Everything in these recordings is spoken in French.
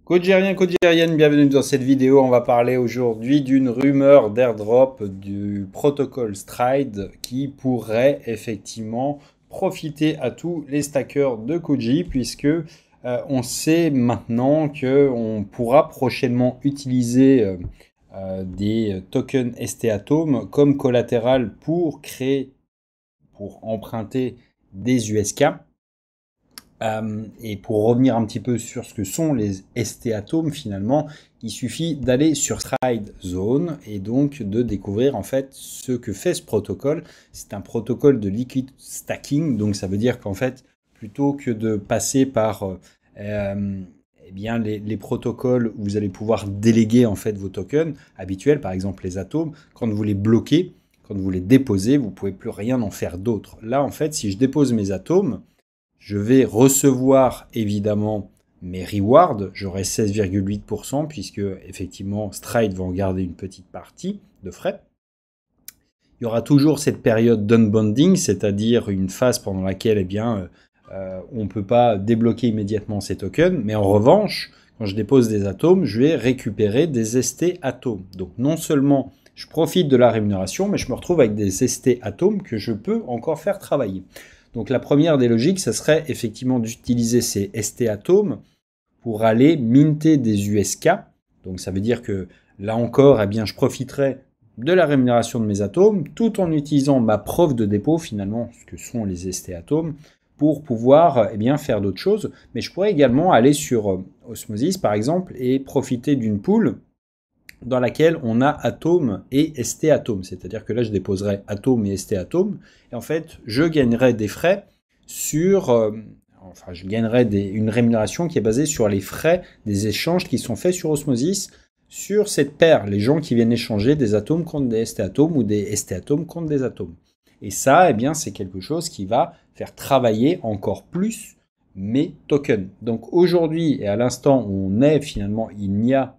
Codegérienne, bienvenue dans cette vidéo. On va parler aujourd'hui d'une rumeur d'airdrop du protocole Stride qui pourrait effectivement profiter à tous les stackers de Koji puisque on sait maintenant qu'on pourra prochainement utiliser des tokens ST Atom comme collatéral pour emprunter des USK. Et pour revenir un petit peu sur ce que sont les ST Atomes, finalement, il suffit d'aller sur Stride Zone et donc de découvrir en fait ce que fait ce protocole. C'est un protocole de liquid stacking, donc ça veut dire qu'en fait, plutôt que de passer par eh bien les protocoles où vous allez pouvoir déléguer en fait vos tokens habituels, par exemple les atomes, quand vous les bloquez, quand vous les déposez, vous pouvez plus rien en faire d'autre. Là, en fait, si je dépose mes atomes, je vais recevoir évidemment mes rewards, j'aurai 16,8% puisque effectivement Stride va en garder une petite partie de frais. Il y aura toujours cette période d'unbonding, c'est-à-dire une phase pendant laquelle on ne peut pas débloquer immédiatement ces tokens, mais en revanche, quand je dépose des atomes, je vais récupérer des ST atomes. Donc non seulement je profite de la rémunération, mais je me retrouve avec des ST atomes que je peux encore faire travailler. Donc la première des logiques, ça serait effectivement d'utiliser ces ST Atomes pour aller minter des USK. Donc ça veut dire que là encore, eh bien, je profiterai de la rémunération de mes atomes tout en utilisant ma preuve de dépôt finalement, ce que sont les ST Atomes, pour pouvoir faire d'autres choses. Mais je pourrais également aller sur Osmosis par exemple et profiter d'une pool dans laquelle on a Atom et ST Atom. C'est-à-dire que là, je déposerai Atom et ST Atom. Et en fait, je gagnerai des frais je gagnerai une rémunération qui est basée sur les frais des échanges qui sont faits sur Osmosis sur cette paire. Les gens qui viennent échanger des atomes contre des ST Atomes ou des ST Atomes contre des atomes. Et ça, c'est quelque chose qui va faire travailler encore plus mes tokens. Donc aujourd'hui, et à l'instant où on est finalement, il n'y a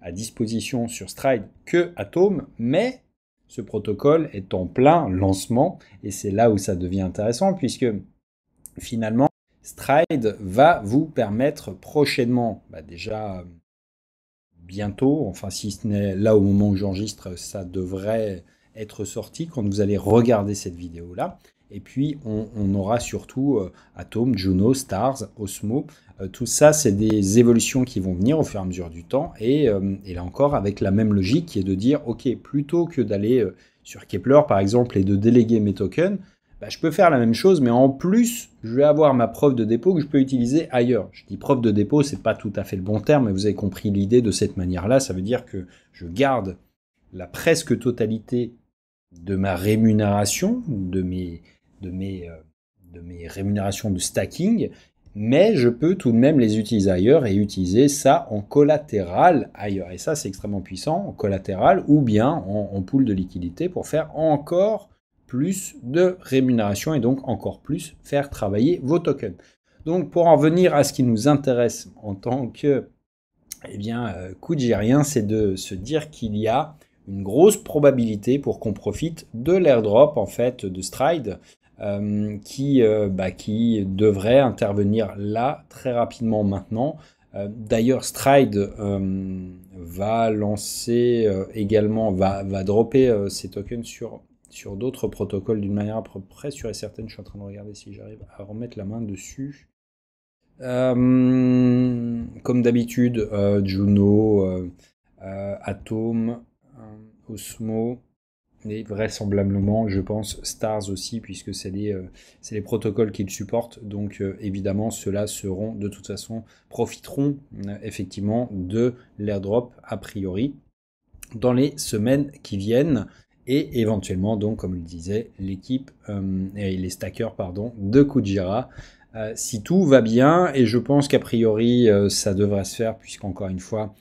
à disposition sur Stride que Atom, mais ce protocole est en plein lancement et c'est là où ça devient intéressant puisque finalement Stride va vous permettre prochainement, déjà bientôt, enfin si ce n'est là au moment où j'enregistre, ça devrait être sorti quand vous allez regarder cette vidéo là. Et puis, on aura surtout Atom, Juno, Stars, Osmo. Tout ça, c'est des évolutions qui vont venir au fur et à mesure du temps. Et là encore, avec la même logique qui est de dire, OK, plutôt que d'aller sur Kepler, par exemple, et de déléguer mes tokens, je peux faire la même chose, mais en plus, je vais avoir ma preuve de dépôt que je peux utiliser ailleurs. Je dis preuve de dépôt, c'est pas tout à fait le bon terme, mais vous avez compris l'idée de cette manière-là. Ça veut dire que je garde la presque totalité de ma rémunération, de mes rémunérations de stacking, mais je peux tout de même les utiliser ailleurs et utiliser ça en collatéral ailleurs. Et ça, c'est extrêmement puissant, en collatéral ou bien en pool de liquidité pour faire encore plus de rémunération et donc encore plus faire travailler vos tokens. Donc pour en venir à ce qui nous intéresse en tant que Codegérien, c'est de se dire qu'il y a une grosse probabilité pour qu'on profite de l'airdrop en fait de Stride qui devrait intervenir là très rapidement maintenant. D'ailleurs, Stride va lancer également, va dropper ses tokens sur d'autres protocoles d'une manière à peu près sûre et certaine. Je suis en train de regarder si j'arrive à remettre la main dessus. Comme d'habitude, Juno, Atom, Osmo, et vraisemblablement, je pense, Stars aussi, puisque c'est les protocoles qu'ils supportent. Donc, évidemment, ceux-là seront, de toute façon, profiteront effectivement de l'airdrop a priori dans les semaines qui viennent. Et éventuellement, donc, comme je le disais, l'équipe et les stackers, de Kujira. Si tout va bien, et je pense qu'a priori, ça devrait se faire, puisqu'encore une fois,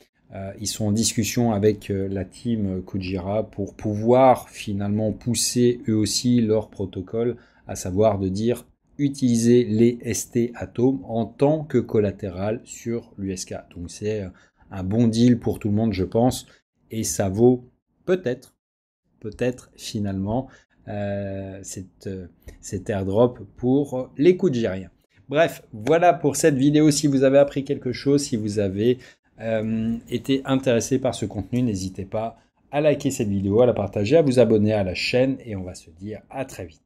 ils sont en discussion avec la team Kujira pour pouvoir finalement pousser eux aussi leur protocole, à savoir de dire utiliser les ST Atom en tant que collatéral sur l'USK. Donc c'est un bon deal pour tout le monde, je pense, et ça vaut peut-être finalement cet airdrop pour les Kujiriens. Bref, voilà pour cette vidéo. Si vous avez appris quelque chose, si vous avez été intéressé par ce contenu, n'hésitez pas à liker cette vidéo, à la partager, à vous abonner à la chaîne et on va se dire à très vite.